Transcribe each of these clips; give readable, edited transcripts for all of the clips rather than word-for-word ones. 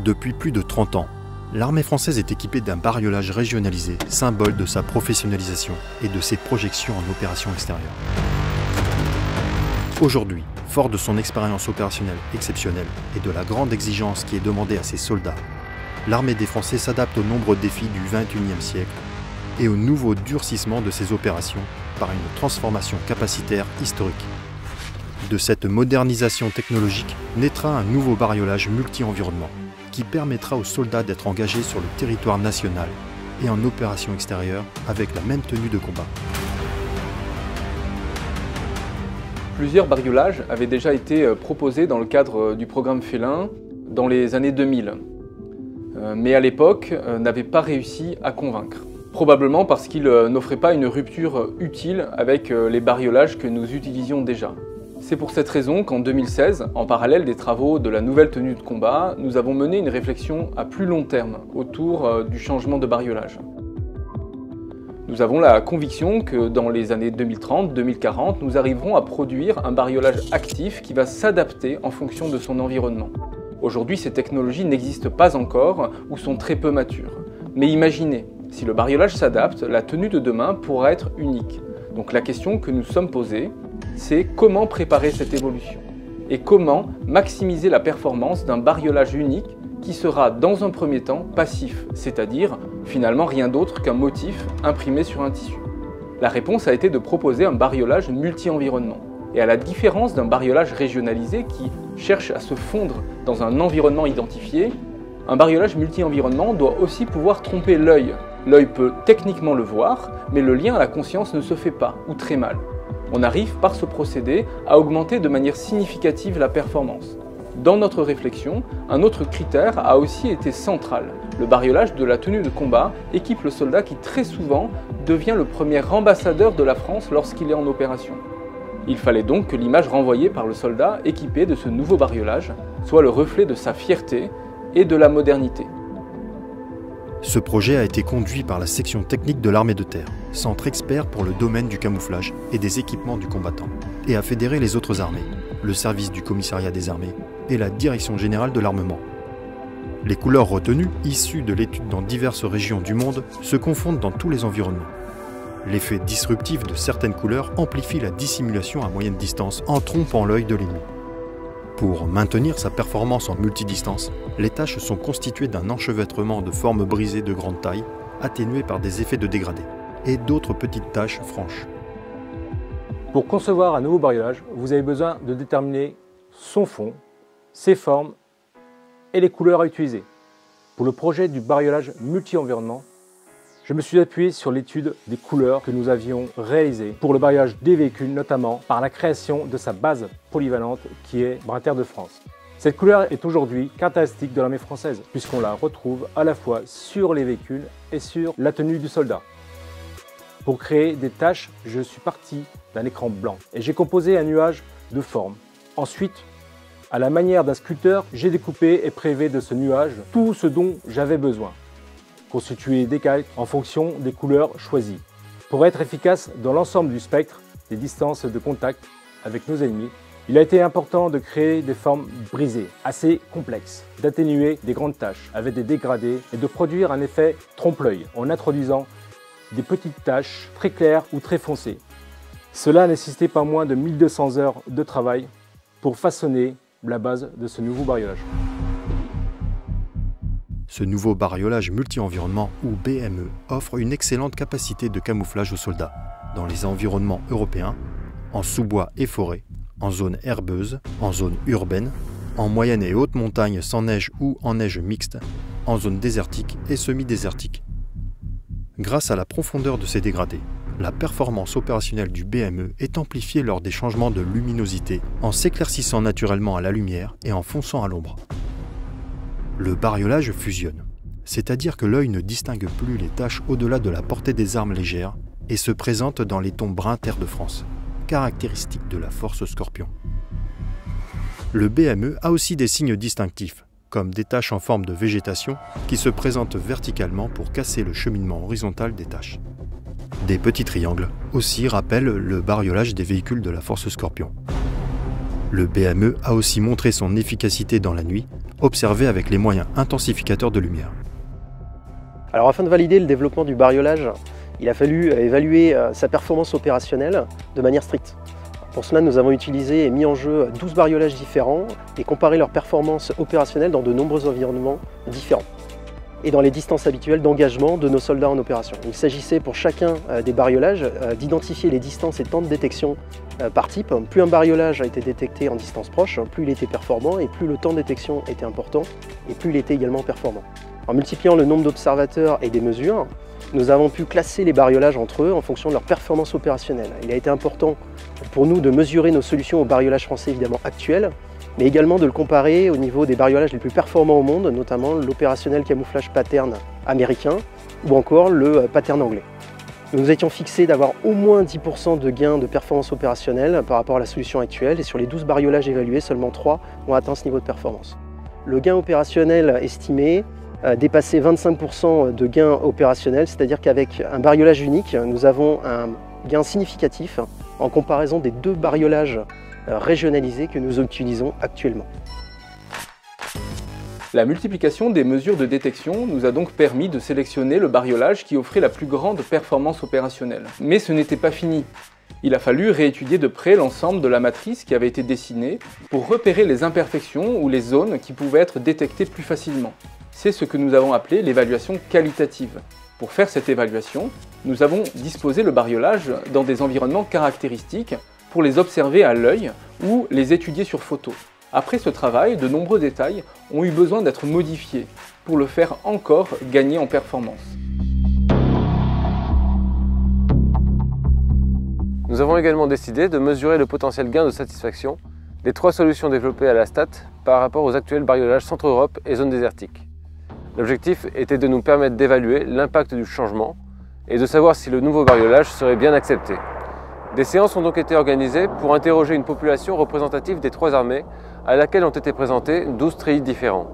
Depuis plus de 30 ans, l'armée française est équipée d'un bariolage régionalisé, symbole de sa professionnalisation et de ses projections en opérations extérieures. Aujourd'hui, fort de son expérience opérationnelle exceptionnelle et de la grande exigence qui est demandée à ses soldats, l'armée des Français s'adapte aux nombreux défis du XXIe siècle et au nouveau durcissement de ses opérations par une transformation capacitaire historique. De cette modernisation technologique naîtra un nouveau bariolage multi-environnement qui permettra aux soldats d'être engagés sur le territoire national et en opération extérieure avec la même tenue de combat. Plusieurs bariolages avaient déjà été proposés dans le cadre du programme Félin dans les années 2000, mais à l'époque n'avaient pas réussi à convaincre. Probablement parce qu'ils n'offraient pas une rupture utile avec les bariolages que nous utilisions déjà. C'est pour cette raison qu'en 2016, en parallèle des travaux de la nouvelle tenue de combat, nous avons mené une réflexion à plus long terme autour du changement de bariolage. Nous avons la conviction que dans les années 2030-2040, nous arriverons à produire un bariolage actif qui va s'adapter en fonction de son environnement. Aujourd'hui, ces technologies n'existent pas encore ou sont très peu matures. Mais imaginez, si le bariolage s'adapte, la tenue de demain pourra être unique. Donc la question que nous sommes posée, c'est comment préparer cette évolution et comment maximiser la performance d'un bariolage unique qui sera dans un premier temps passif, c'est-à-dire finalement rien d'autre qu'un motif imprimé sur un tissu. La réponse a été de proposer un bariolage multi-environnement. Et à la différence d'un bariolage régionalisé qui cherche à se fondre dans un environnement identifié, un bariolage multi-environnement doit aussi pouvoir tromper l'œil. L'œil peut techniquement le voir, mais le lien à la conscience ne se fait pas, ou très mal. On arrive par ce procédé à augmenter de manière significative la performance. Dans notre réflexion, un autre critère a aussi été central. Le bariolage de la tenue de combat équipe le soldat qui très souvent devient le premier ambassadeur de la France lorsqu'il est en opération. Il fallait donc que l'image renvoyée par le soldat équipé de ce nouveau bariolage soit le reflet de sa fierté et de la modernité. Ce projet a été conduit par la section technique de l'armée de terre, centre expert pour le domaine du camouflage et des équipements du combattant, et a fédéré les autres armées, le service du commissariat des armées et la direction générale de l'armement. Les couleurs retenues, issues de l'étude dans diverses régions du monde, se confondent dans tous les environnements. L'effet disruptif de certaines couleurs amplifie la dissimulation à moyenne distance en trompant l'œil de l'ennemi. Pour maintenir sa performance en multidistance, les taches sont constituées d'un enchevêtrement de formes brisées de grande taille, atténuées par des effets de dégradé, et d'autres petites taches franches. Pour concevoir un nouveau bariolage, vous avez besoin de déterminer son fond, ses formes et les couleurs à utiliser. Pour le projet du bariolage multi-environnement, je me suis appuyé sur l'étude des couleurs que nous avions réalisées pour le bariolage des véhicules, notamment par la création de sa base polyvalente qui est Brin Terre de France. Cette couleur est aujourd'hui caractéristique de l'armée française puisqu'on la retrouve à la fois sur les véhicules et sur la tenue du soldat. Pour créer des taches, je suis parti d'un écran blanc et j'ai composé un nuage de formes. Ensuite, à la manière d'un sculpteur, j'ai découpé et prélevé de ce nuage tout ce dont j'avais besoin. Constituer des calques en fonction des couleurs choisies. Pour être efficace dans l'ensemble du spectre des distances de contact avec nos ennemis, il a été important de créer des formes brisées, assez complexes, d'atténuer des grandes taches avec des dégradés et de produire un effet trompe-l'œil en introduisant des petites taches très claires ou très foncées. Cela a nécessité pas moins de 1200 heures de travail pour façonner la base de ce nouveau bariolage. Ce nouveau bariolage multi-environnement ou BME offre une excellente capacité de camouflage aux soldats dans les environnements européens, en sous-bois et forêt, en zone herbeuse, en zone urbaine, en moyenne et haute montagne sans neige ou en neige mixte, en zone désertique et semi-désertique. Grâce à la profondeur de ces dégradés, la performance opérationnelle du BME est amplifiée lors des changements de luminosité en s'éclaircissant naturellement à la lumière et en fonçant à l'ombre. Le bariolage fusionne, c'est-à-dire que l'œil ne distingue plus les taches au-delà de la portée des armes légères et se présente dans les tons Brin Terre de France, caractéristique de la force Scorpion. Le BME a aussi des signes distinctifs, comme des taches en forme de végétation qui se présentent verticalement pour casser le cheminement horizontal des taches. Des petits triangles aussi rappellent le bariolage des véhicules de la force Scorpion. Le BME a aussi montré son efficacité dans la nuit, observée avec les moyens intensificateurs de lumière. Alors afin de valider le développement du bariolage, il a fallu évaluer sa performance opérationnelle de manière stricte. Pour cela, nous avons utilisé et mis en jeu 12 bariolages différents et comparé leurs performances opérationnelles dans de nombreux environnements différents et dans les distances habituelles d'engagement de nos soldats en opération. Il s'agissait pour chacun des bariolages d'identifier les distances et temps de détection par type. Plus un bariolage a été détecté en distance proche, plus il était performant et plus le temps de détection était important et plus il était également performant. En multipliant le nombre d'observateurs et des mesures, nous avons pu classer les bariolages entre eux en fonction de leur performance opérationnelle. Il a été important pour nous de mesurer nos solutions au bariolage français évidemment actuel, mais également de le comparer au niveau des bariolages les plus performants au monde, notamment l'opérationnel camouflage pattern américain ou encore le pattern anglais. Nous nous étions fixés d'avoir au moins 10% de gains de performance opérationnelle par rapport à la solution actuelle et sur les 12 bariolages évalués, seulement 3 ont atteint ce niveau de performance. Le gain opérationnel estimé dépassait 25% de gains opérationnels, c'est-à-dire qu'avec un bariolage unique, nous avons un gain significatif en comparaison des 2 bariolages régionalisés que nous utilisons actuellement. La multiplication des mesures de détection nous a donc permis de sélectionner le bariolage qui offrait la plus grande performance opérationnelle. Mais ce n'était pas fini. Il a fallu réétudier de près l'ensemble de la matrice qui avait été dessinée pour repérer les imperfections ou les zones qui pouvaient être détectées plus facilement. C'est ce que nous avons appelé l'évaluation qualitative. Pour faire cette évaluation, nous avons disposé le bariolage dans des environnements caractéristiques pour les observer à l'œil ou les étudier sur photo. Après ce travail, de nombreux détails ont eu besoin d'être modifiés pour le faire encore gagner en performance. Nous avons également décidé de mesurer le potentiel gain de satisfaction des 3 solutions développées à la STAT par rapport aux actuels bariolages Centre-Europe et zone désertique. L'objectif était de nous permettre d'évaluer l'impact du changement et de savoir si le nouveau bariolage serait bien accepté. Des séances ont donc été organisées pour interroger une population représentative des 3 armées à laquelle ont été présentés 12 treillis différents.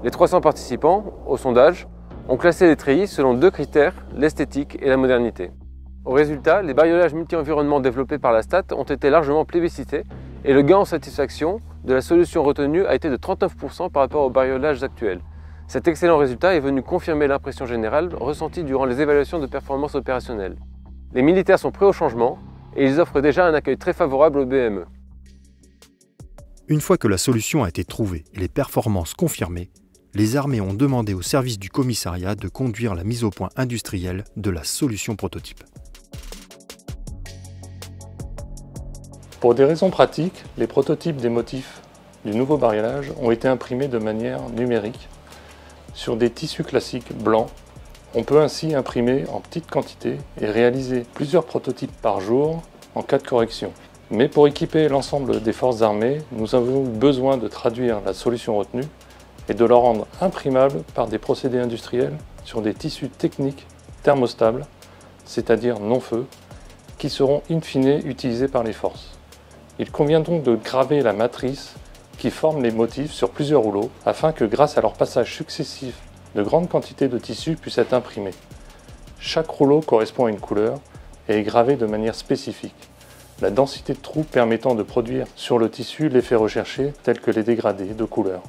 Les 300 participants au sondage ont classé les treillis selon 2 critères, l'esthétique et la modernité. Au résultat, les bariolages multi-environnements développés par la STAT ont été largement plébiscités et le gain en satisfaction de la solution retenue a été de 39% par rapport aux bariolages actuels. Cet excellent résultat est venu confirmer l'impression générale ressentie durant les évaluations de performance opérationnelle. Les militaires sont prêts au changement et ils offrent déjà un accueil très favorable au BME. Une fois que la solution a été trouvée et les performances confirmées, les armées ont demandé au service du commissariat de conduire la mise au point industrielle de la solution prototype. Pour des raisons pratiques, les prototypes des motifs du nouveau bariolage ont été imprimés de manière numérique sur des tissus classiques blancs. On peut ainsi imprimer en petite quantité et réaliser plusieurs prototypes par jour en cas de correction. Mais pour équiper l'ensemble des forces armées, nous avons eu besoin de traduire la solution retenue et de la rendre imprimable par des procédés industriels sur des tissus techniques thermostables, c'est-à-dire non-feu, qui seront in fine utilisés par les forces. Il convient donc de graver la matrice qui forme les motifs sur plusieurs rouleaux afin que grâce à leur passage successif, de grandes quantités de tissus puissent être imprimés. Chaque rouleau correspond à une couleur et est gravé de manière spécifique. La densité de trous permettant de produire sur le tissu l'effet recherché tel que les dégradés de couleurs.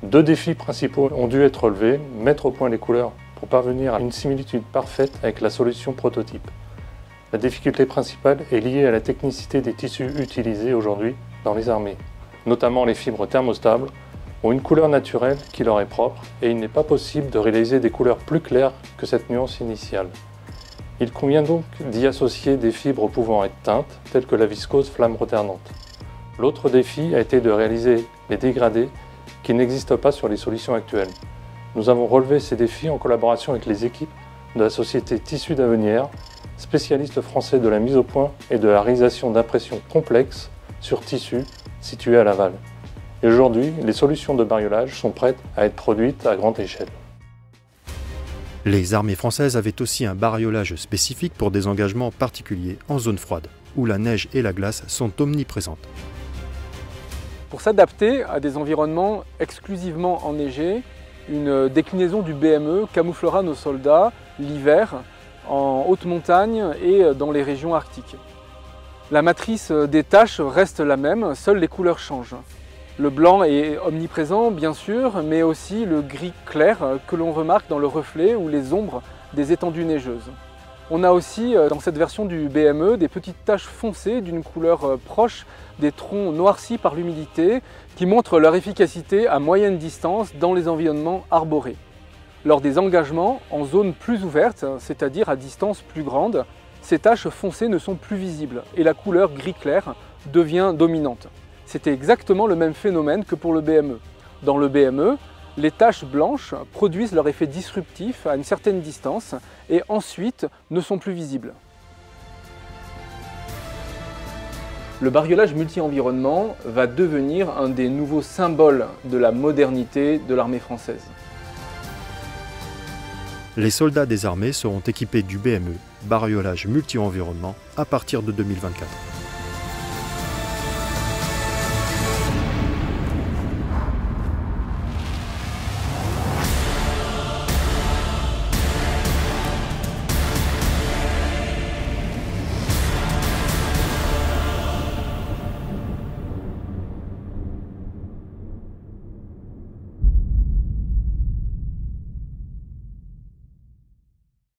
2 défis principaux ont dû être relevés, mettre au point les couleurs pour parvenir à une similitude parfaite avec la solution prototype. La difficulté principale est liée à la technicité des tissus utilisés aujourd'hui dans les armées, notamment les fibres thermostables, ont une couleur naturelle qui leur est propre et il n'est pas possible de réaliser des couleurs plus claires que cette nuance initiale. Il convient donc d'y associer des fibres pouvant être teintes, telles que la viscose flamme retardante. L'autre défi a été de réaliser les dégradés qui n'existent pas sur les solutions actuelles. Nous avons relevé ces défis en collaboration avec les équipes de la société Tissus d'Avenières, spécialiste français de la mise au point et de la réalisation d'impressions complexes sur tissu situés à Laval. Et aujourd'hui, les solutions de bariolage sont prêtes à être produites à grande échelle. Les armées françaises avaient aussi un bariolage spécifique pour des engagements particuliers en zone froide, où la neige et la glace sont omniprésentes. Pour s'adapter à des environnements exclusivement enneigés, une déclinaison du BME camouflera nos soldats l'hiver en haute montagne et dans les régions arctiques. La matrice des taches reste la même, seules les couleurs changent. Le blanc est omniprésent bien sûr, mais aussi le gris clair que l'on remarque dans le reflet ou les ombres des étendues neigeuses. On a aussi dans cette version du BME des petites taches foncées d'une couleur proche des troncs noircis par l'humidité qui montrent leur efficacité à moyenne distance dans les environnements arborés. Lors des engagements en zone plus ouverte, c'est-à-dire à distance plus grande, ces taches foncées ne sont plus visibles et la couleur gris clair devient dominante. C'était exactement le même phénomène que pour le BME. Dans le BME, les taches blanches produisent leur effet disruptif à une certaine distance et ensuite ne sont plus visibles. Le bariolage multi-environnement va devenir un des nouveaux symboles de la modernité de l'armée française. Les soldats des armées seront équipés du BME, bariolage multi-environnement, à partir de 2024.